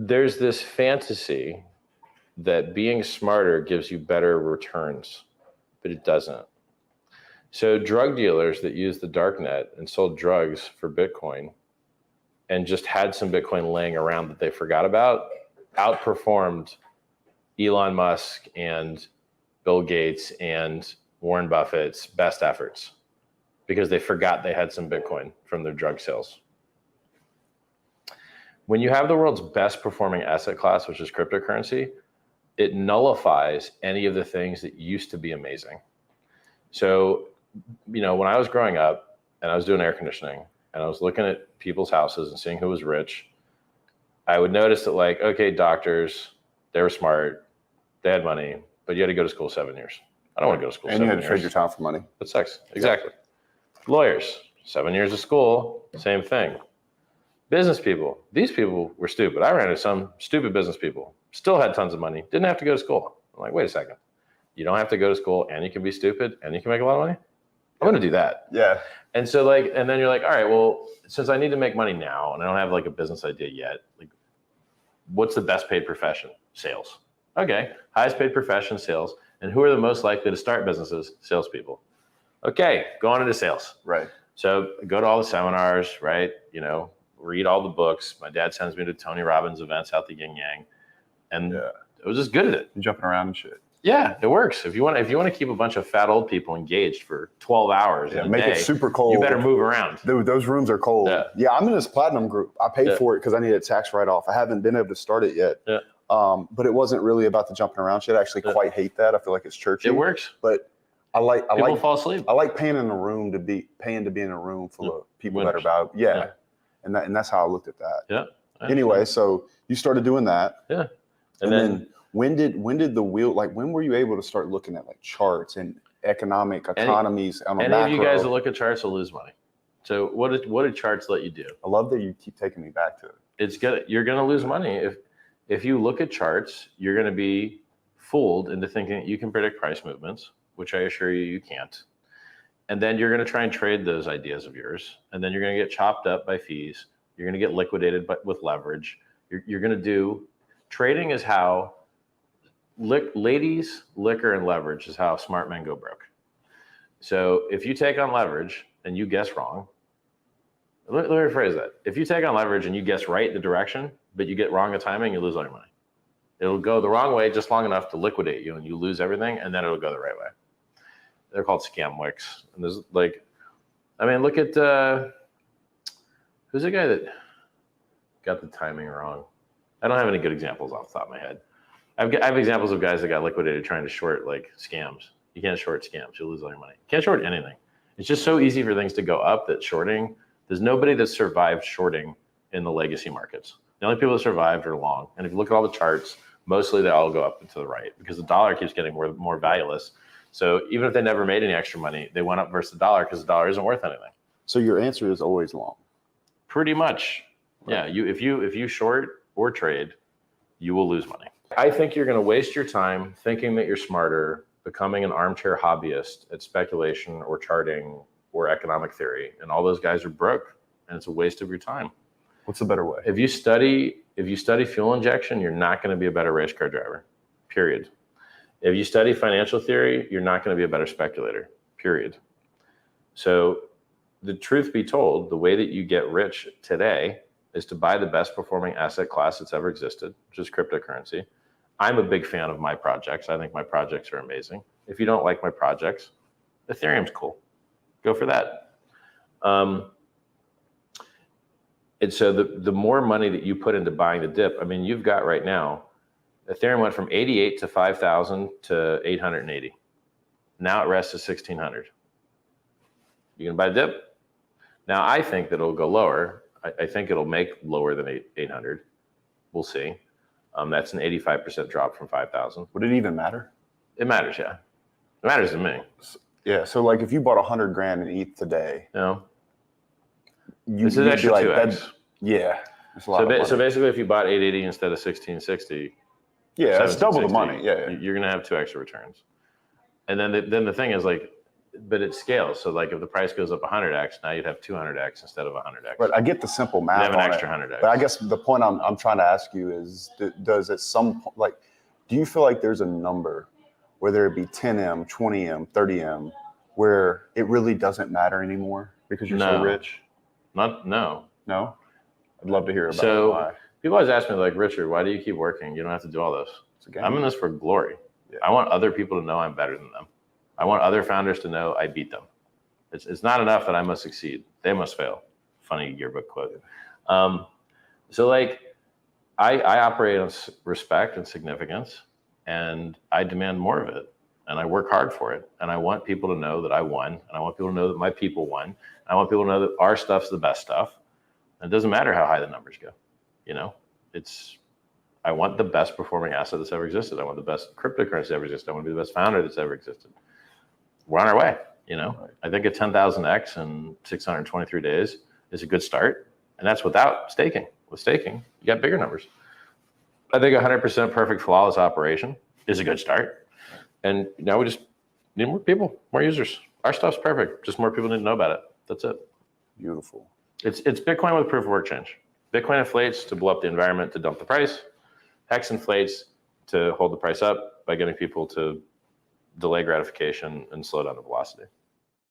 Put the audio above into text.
there's this fantasy that being smarter gives you better returns, but it doesn't. So drug dealers that use the dark net and sold drugs for Bitcoin and just had some Bitcoin laying around that they forgot about outperformed Elon Musk and Bill Gates and Warren Buffett's best efforts because they forgot they had some Bitcoin from their drug sales. When you have the world's best performing asset class, which is cryptocurrency, it nullifies any of the things that used to be amazing. So, when I was growing up and I was doing air conditioning and I was looking at people's houses and seeing who was rich, I would notice that okay, doctors, they were smart, they had money, but you had to go to school 7 years. I don't want to go to school 7 years. And you had to trade your time for money. That sucks. Exactly. Lawyers, 7 years of school, same thing. Business people, these people were stupid. I ran into some stupid business people, still had tons of money, didn't have to go to school. I'm like, wait a second. You don't have to go to school and you can be stupid and you can make a lot of money? I'm going to do that. Yeah. And so and then you're like, all right, well, since I need to make money now and I don't have a business idea yet, what's the best paid profession? Sales. Okay. Highest paid profession, sales. And who are the most likely to start businesses? Salespeople. Okay. Go on into sales. Right. So go to all the seminars, right? Read all the books. My dad sends me to Tony Robbins events out the yin yang. And I was just good at it. You're jumping around and shit. Yeah, it works. If you want to keep a bunch of fat old people engaged for 12 hours in a make day, it super cold. You better move around. Dude, those rooms are cold. Yeah, I'm in this platinum group. I paid for it because I needed a tax write-off. I haven't been able to start it yet. Yeah. But it wasn't really about the jumping around shit. I actually quite hate that. I feel like it's churchy. It works. But people fall asleep. I like paying to be in a room full of people that are about and that's how I looked at that. Yeah. Anyway, so you started doing that. Yeah. And then when did the wheel, when were you able to start looking at charts and economies on a macro? Any of you guys that look at charts will lose money. So what did charts let you do? I love that you keep taking me back to it. It's good. You're going to lose money. If you look at charts, you're going to be fooled into thinking that you can predict price movements, which I assure you can't. And then you're going to try and trade those ideas of yours. And then you're going to get chopped up by fees. You're going to get liquidated with leverage. You're going to do trading is how ladies, liquor, and leverage is how smart men go broke. So if you take on leverage and you guess wrong, let me rephrase that. If you take on leverage and you guess right the direction, but you get wrong the timing, you lose all your money. It'll go the wrong way just long enough to liquidate you and you lose everything, and then it'll go the right way. They're called scam wicks. And there's look at who's the guy that got the timing wrong? I don't have any good examples off the top of my head. I have examples of guys that got liquidated trying to short scams. You can't short scams. You'll lose all your money. You can't short anything. It's just so easy for things to go up that shorting, there's nobody that survived shorting in the legacy markets. The only people that survived are long. And if you look at all the charts, mostly they all go up and to the right because the dollar keeps getting more valueless. So even if they never made any extra money, they went up versus the dollar because the dollar isn't worth anything. So your answer is always long. Pretty much. Right. Yeah. If you short or trade, you will lose money. I think you're going to waste your time thinking that you're smarter, becoming an armchair hobbyist at speculation or charting or economic theory. And all those guys are broke and it's a waste of your time. What's the better way? If you study fuel injection, you're not going to be a better race car driver, period. If you study financial theory, you're not going to be a better speculator, period. So the truth be told, the way that you get rich today is to buy the best performing asset class that's ever existed, which is cryptocurrency. I'm a big fan of my projects. I think my projects are amazing. If you don't like my projects, Ethereum's cool. Go for that. And so the more money that you put into buying the dip, you've got right now, Ethereum went from 88 to 5,000 to 880. Now it rests at 1,600. You can buy a dip? Now I think that it'll go lower. I think it'll make lower than 800. We'll see. That's an 85% drop from 5,000. Would it even matter? It matters, yeah. It matters to me. Yeah. So if you bought $100,000 in ETH today, this is extra 2x. Yeah. So basically, if you bought 880 instead of 1660, it's double the money. Yeah. You're gonna have 2 extra returns. And then the thing is but it scales. So like if the price goes up 100x, now you'd have 200x instead of 100x. But I get the simple math. You have an on extra it. 100x. But I guess the point I'm trying to ask you is, does at some like, do you feel like there's a number, whether it be 10M, 20M, 30M, where it really doesn't matter anymore because you're so rich? No. I'd love to hear about why. People always ask me, like, Richard, why do you keep working? You don't have to do all this. I'm in this for glory. Yeah. I want other people to know I'm better than them. I want other founders to know I beat them. It's not enough that I must succeed. They must fail. Funny yearbook quote. So like, I operate on respect and significance, and I demand more of it. And I work hard for it. And I want people to know that I won. And I want people to know that my people won. And I want people to know that our stuff's the best stuff. And it doesn't matter how high the numbers go. You know, I want the best performing asset that's ever existed. I want the best cryptocurrency ever existed. I want to be the best founder that's ever existed. We're on our way, you know. Right. I think a 10,000x in 623 days is a good start. And that's without staking. With staking, you got bigger numbers. I think 100% perfect flawless operation is a good start. And now we just need more people, more users. Our stuff's perfect. Just more people need to know about it. That's it. Beautiful. It's Bitcoin with proof of work change. Bitcoin inflates to blow up the environment to dump the price. Hex inflates to hold the price up by getting people to delay gratification and slow down the velocity.